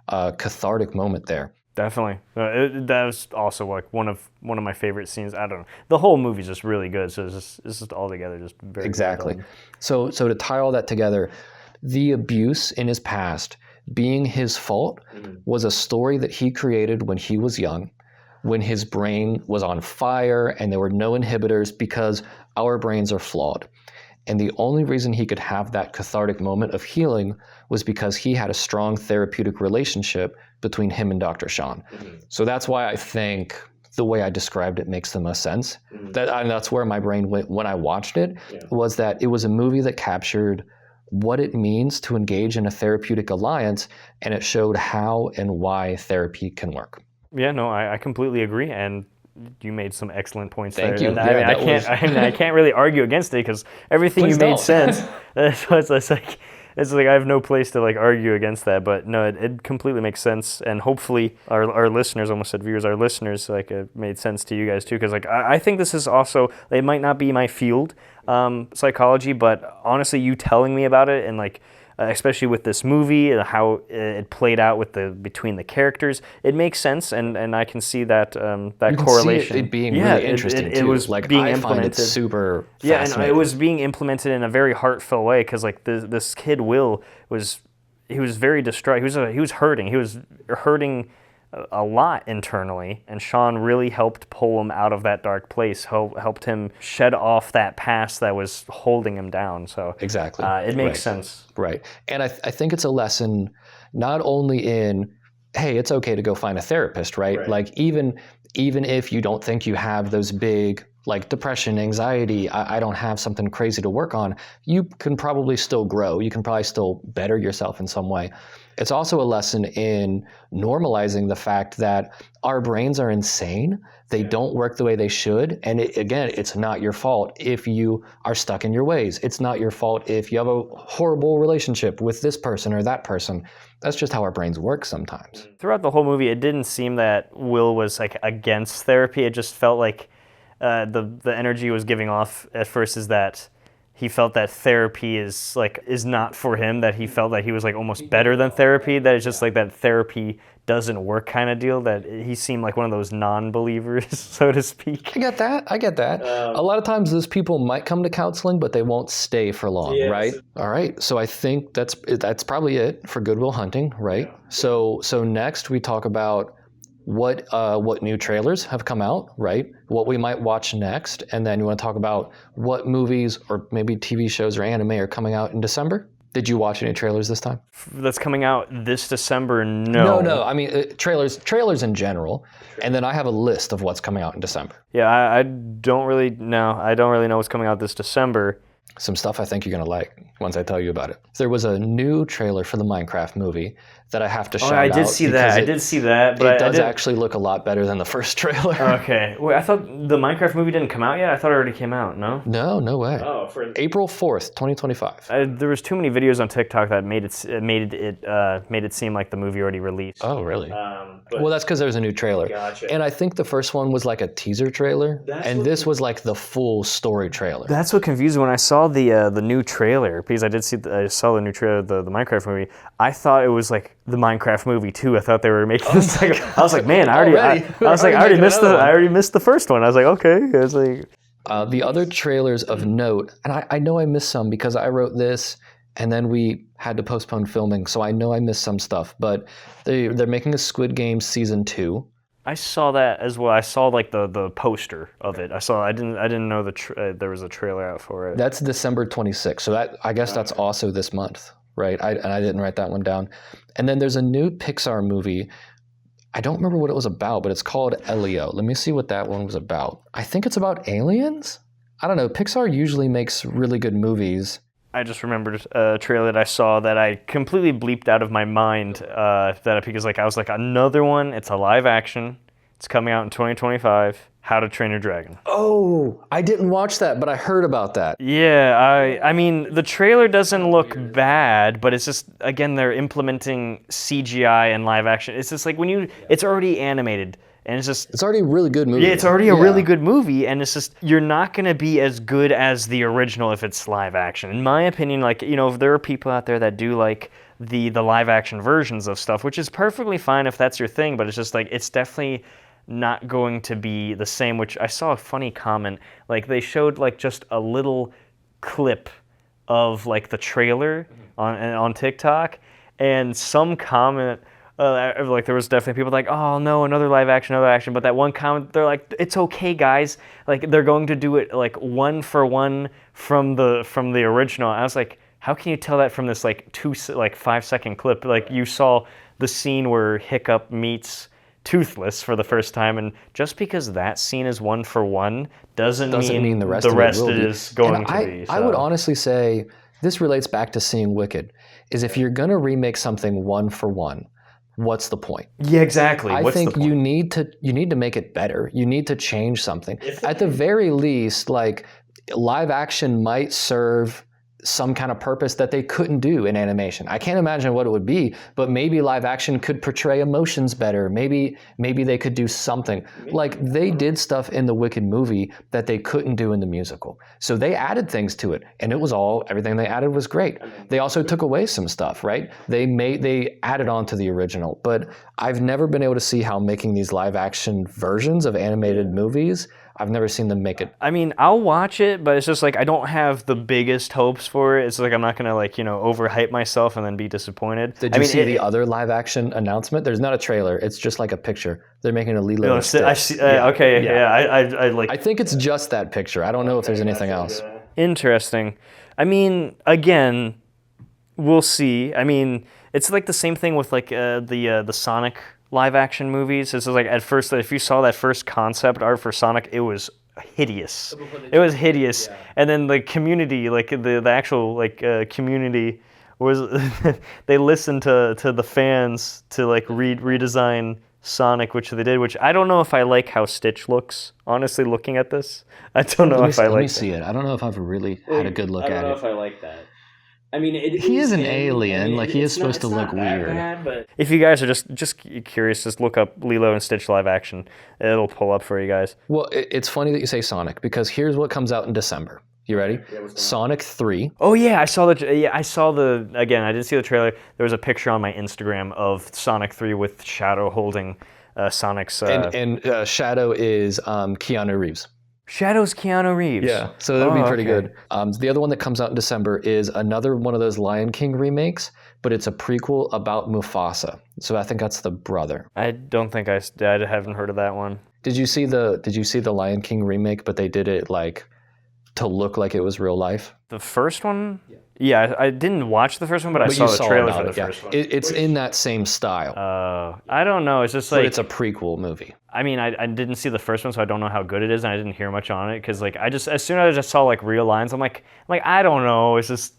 cathartic moment there. Definitely. That was also like one of my favorite scenes. I don't know. The whole movie's just really good. So it's just all together just very exactly. Good. So to tie all that together, the abuse in his past being his fault was a story that he created when he was young, when his brain was on fire and there were no inhibitors, because our brains are flawed. And the only reason he could have that cathartic moment of healing was because he had a strong therapeutic relationship between him and Dr. Sean. So that's why I think the way I described it makes the most sense. That's where my brain went when I watched it, was that it was a movie that captured what it means to engage in a therapeutic alliance, and it showed how and why therapy can work. Yeah, no, I completely agree, and you made some excellent points Thank there. you. I can't really argue against it because everything Please you made don't. sense. So it's like I have no place to like argue against that, but no, it completely makes sense, and hopefully our listeners, almost said viewers, our listeners, like it made sense to you guys too, because like I think this is also, it might not be my field, psychology, but honestly, you telling me about it and like especially with this movie and how it played out with between the characters, it makes sense, and I can see that that you can correlation. See it being really interesting too. It was like being I implemented. find it super Yeah, fascinating. and it was being implemented in a very heartfelt way, because like this kid Will was very distraught. He was hurting. He was hurting a lot internally, and Sean really helped pull him out of that dark place, helped him shed off that past that was holding him down. So exactly, it makes sense. Right, and I think it's a lesson not only in, hey, it's okay to go find a therapist, right? Like even if you don't think you have those big like depression, anxiety, I don't have something crazy to work on, you can probably still grow. You can probably still better yourself in some way. It's also a lesson in normalizing the fact that our brains are insane. They don't work the way they should. And again, it's not your fault if you are stuck in your ways. It's not your fault if you have a horrible relationship with this person or that person. That's just how our brains work sometimes. Throughout the whole movie, it didn't seem that Will was like against therapy. It just felt like the energy was giving off at first is that he felt that therapy is not for him, that he felt that he was like almost better than therapy, that it's just like that therapy doesn't work kind of deal, that he seemed like one of those non-believers, so to speak. I get that. A lot of times those people might come to counseling, but they won't stay for long, right? All right, so I think that's probably it for Good Will Hunting, right? So next we talk about what new trailers have come out, right? What we might watch next, and then you want to talk about what movies or maybe TV shows or anime are coming out in December. Did you watch any trailers this time? That's coming out this December? No. No. I mean trailers in general, and then I have a list of what's coming out in December. Yeah, I don't really know. I don't really know what's coming out this December. Some stuff I think you're gonna like once I tell you about it. There was a new trailer for the Minecraft movie that I have to shout out. I did see that. But it does actually look a lot better than the first trailer. Okay. Wait, I thought the Minecraft movie didn't come out yet? I thought it already came out, no? No way. Oh, for April 4th, 2025. There was too many videos on TikTok that made it seem like the movie already released. Oh, really? Well, that's because there's a new trailer. Gotcha. And I think the first one was like a teaser trailer, and this was like the full story trailer. That's what confused me when I saw the new trailer, because I saw the new trailer, the Minecraft movie. I thought it was like the Minecraft movie too. I thought they were making this. I was like, man, I already missed the first one. I was like, okay. It's like the other trailers of note, and I know I missed some because I wrote this, and then we had to postpone filming, so I know I missed some stuff. But they're making a Squid Game season 2. I saw that as well. I saw like the poster of it. I didn't know there was a trailer out for it. That's December 26th. So I guess that's also this month, right? I didn't write that one down. And then there's a new Pixar movie. I don't remember what it was about, but it's called Elio. Let me see what that one was about. I think it's about aliens? I don't know. Pixar usually makes really good movies. I just remembered a trailer that I saw that I completely bleeped out of my mind. Because I was like, another one. It's a live action. It's coming out in 2025. How to Train Your Dragon. Oh, I didn't watch that, but I heard about that. Yeah, I mean, the trailer doesn't look bad, but it's just, again, they're implementing CGI and live action. It's just like it's already animated. And it's already a really good movie. Yeah, it's already a really good movie, and it's just, you're not going to be as good as the original if it's live action. In my opinion, if there are people out there that do like the live action versions of stuff, which is perfectly fine if that's your thing, but it's just like, it's definitely not going to be the same, which I saw a funny comment. Like, they showed like just a little clip of like the trailer on TikTok, and some comment, there was definitely people like, oh no, another live action, but that one comment, they're like, it's okay guys, like they're going to do it like one for one from the original. I was like, how can you tell that from this 5-second clip? Like, you saw the scene where Hiccup meets Toothless for the first time, and just because that scene is one for one doesn't mean the rest of it is going to be. So. I would honestly say this relates back to seeing Wicked, is if you're going to remake something one for one, what's the point? Yeah, exactly. I think you need to make it better. You need to change something. At the very least, like, live action might serve some kind of purpose that they couldn't do in animation. I can't imagine what it would be, but maybe live action could portray emotions better. Maybe they could do something. Like, they did stuff in the Wicked movie that they couldn't do in the musical. So they added things to it, and everything they added was great. They also took away some stuff, right? They added on to the original, but I've never been able to see how making these live action versions of animated movies, I've never seen them make it. I mean, I'll watch it, but it's just like, I don't have the biggest hopes for it. It's like, I'm not going to overhype myself and then be disappointed. Did you see the other live action announcement? There's not a trailer. It's just like a picture. They're making a Lilo and Stitch. I see. Okay, yeah. I think it's just that picture. I don't know if there's anything else. Interesting. I mean, again, we'll see. I mean, it's like the same thing with like the Sonic live action movies. It's like, at first, if you saw that first concept art for Sonic, it was hideous. It was hideous. And then the community, like the actual community was they listened to the fans to like redesign Sonic, which they did, which I don't know if I like how Stitch looks. Honestly, looking at this, I don't know if I like. Let me see it. I don't know if I've really had a good look at it. I don't know if I like that. I mean, he is an alien. Like he is supposed to look weird. Bad, but if you guys are just curious, just look up Lilo and Stitch live action. It'll pull up for you guys. Well, it's funny that you say Sonic because here's what comes out in December. You ready? Yeah, Sonic 3. Oh yeah, I saw the. Yeah, I saw the. Again, I didn't see the trailer. There was a picture on my Instagram of Sonic 3 with Shadow holding Sonic's. And Shadow is Keanu Reeves. Shadow's Keanu Reeves. Yeah, so that'll be pretty good. The other one that comes out in December is another one of those Lion King remakes, but it's a prequel about Mufasa. So I think that's the brother. I don't think I haven't heard of that one. Did you see the Lion King remake? But they did it like to look like it was real life. The first one? Yeah, I didn't watch the first one, but I saw the trailer for the first one. It's in that same style. I don't know. It's just like... But it's a prequel movie. I mean, I didn't see the first one, so I don't know how good it is, and I didn't hear much on it, because like, as soon as I just saw like real lines, I'm like, I don't know. It's just...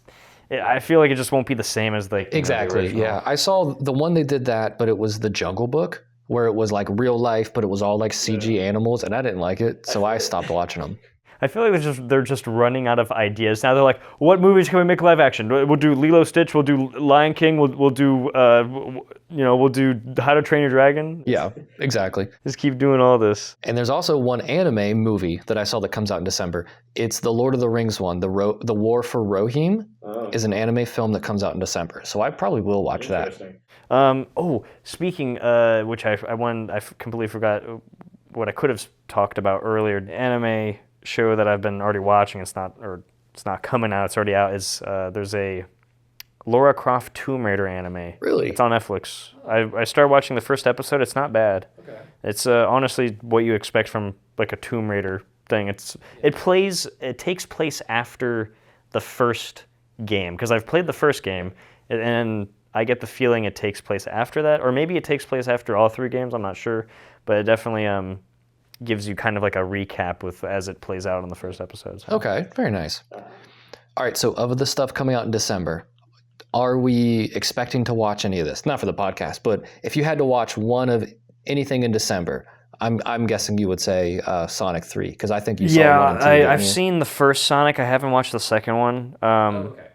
I feel like it just won't be the same as like... Exactly, yeah. I saw the one they did that, but it was the Jungle Book, where it was like real life, but it was all like CG animals, and I didn't like it, so I stopped watching them. I feel like they're just running out of ideas now. They're like, what movies can we make live action? We'll do Lilo Stitch. We'll do Lion King. We'll do we'll do How to Train Your Dragon. Yeah, exactly. Just keep doing all this. And there's also one anime movie that I saw that comes out in December. It's the Lord of the Rings one. The War for Rohirrim is an anime film that comes out in December. So I probably will watch that. Speaking, which I completely forgot what I could have talked about earlier. Anime show that I've been already watching, it's not coming out, it's already out, is there's a Lara Croft Tomb Raider anime. Really? It's on Netflix. I started watching the first episode. It's not bad. Okay. It's honestly what you expect from like a Tomb Raider thing. It takes place after the first game, because I've played the first game and I get the feeling it takes place after that, or maybe it takes place after all three games, I'm not sure, but it definitely gives you kind of like a recap with as it plays out in the first episode. So. Okay, very nice. All right, so of the stuff coming out in December, are we expecting to watch any of this? Not for the podcast, but if you had to watch one of anything in December, I'm guessing you would say Sonic 3, because I think you saw 1 and 2. Yeah, I've seen the first Sonic. I haven't watched the second one.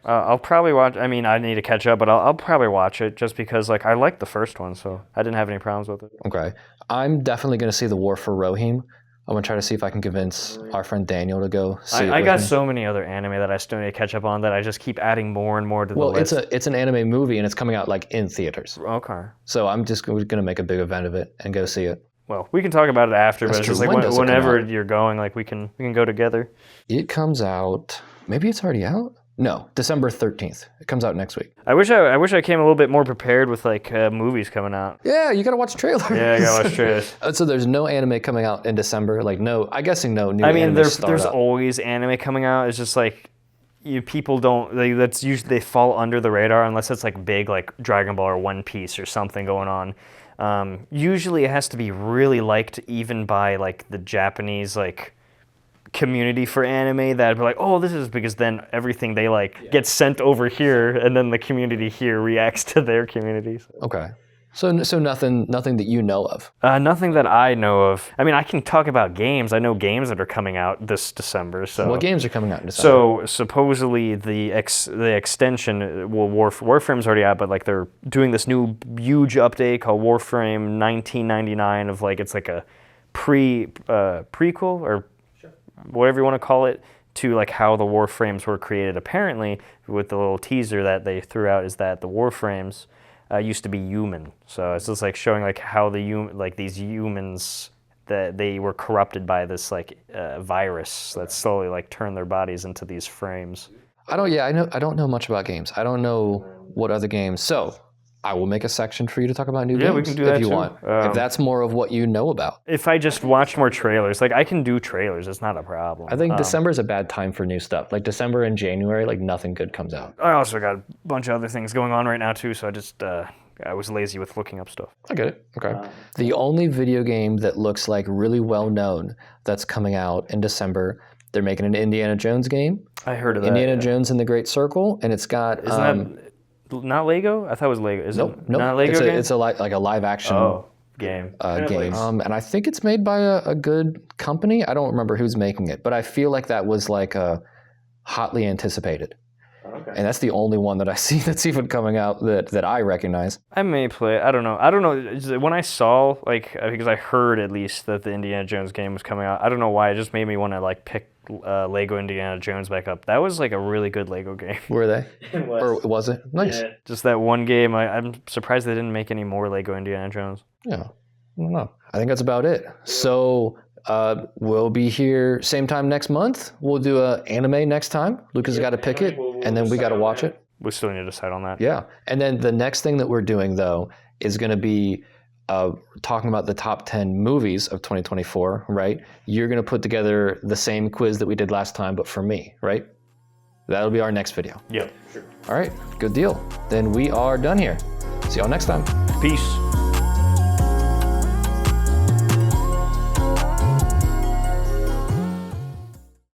I'll probably watch. I mean, I need to catch up, but I'll probably watch it just because like I liked the first one, so I didn't have any problems with it. Okay, I'm definitely going to see The War for Rohirrim. I'm going to try to see if I can convince our friend Daniel to go see it. I got so many other anime that I still need to catch up on that I just keep adding more and more to the list. Well, it's an anime movie and it's coming out like in theaters. Okay. So I'm just going to make a big event of it and go see it. Well, we can talk about it after, but it's just like whenever you're going, like we can go together. It comes out. Maybe it's already out. No, December 13th. It comes out next week. I wish I came a little bit more prepared with like movies coming out. Yeah, you gotta watch trailers. Yeah, I gotta watch trailers. So there's no anime coming out in December. Like no, I'm guessing no new. I mean, there's always anime coming out. It's just like people don't. That's usually they fall under the radar unless it's like big, like Dragon Ball or One Piece or something going on. Usually it has to be really liked even by like the Japanese like community for anime that'd be like, oh, this is, because then everything they like gets sent over here and then the community here reacts to their communities. Okay. So nothing that you know of? Nothing that I know of. I mean, I can talk about games. I know games that are coming out this December. So what games are coming out in December? So supposedly the extension, Warframe's already out, but like they're doing this new huge update called Warframe 1999 of like, it's like a prequel or whatever you want to call it, to like how the Warframes were created. Apparently, with the little teaser that they threw out, is that the Warframes used to be human. So it's just like showing like how these humans, that they were corrupted by this like virus that slowly like turned their bodies into these frames. I don't know much about games. I don't know what other games. So I will make a section for you to talk about new games. Yeah, we can do that if you too. want. If that's more of what you know about. If I just watch more trailers, like I can do trailers. It's not a problem. I think December is a bad time for new stuff. Like December and January, like nothing good comes out. I also got a bunch of other things going on right now too, so I just I was lazy with looking up stuff. I get it. Okay. The only video game that looks like really well known that's coming out in December, they're making an Indiana Jones game. I heard of that. Indiana Jones and the Great Circle, and it's got. Isn't that not Lego? I thought it was Lego. Is Nope. it not Lego game? It's like a live action game. game. And I think it's made by a good company. I don't remember who's making it, but I feel like that was like hotly anticipated. Okay. And that's the only one that I see that's even coming out that I recognize. I may play it. I don't know. When I saw, like, because I heard at least that the Indiana Jones game was coming out, I don't know why. It just made me want to, like, pick Lego Indiana Jones back up. That was, like, a really good Lego game. Were they? It was. Or was it? Nice. Yeah. Just that one game. I'm surprised they didn't make any more Lego Indiana Jones. Yeah. I don't know. I think that's about it. So we'll be here same time next month. We'll do an anime next time. Lucas has got to pick it, and then we got to watch it. We still need to decide on that. Yeah. And then the next thing that we're doing, though, is going to be talking about the top 10 movies of 2024, right? You're going to put together the same quiz that we did last time, but for me, right? That'll be our next video. Yep. Sure. All right. Good deal. Then we are done here. See y'all next time. Peace.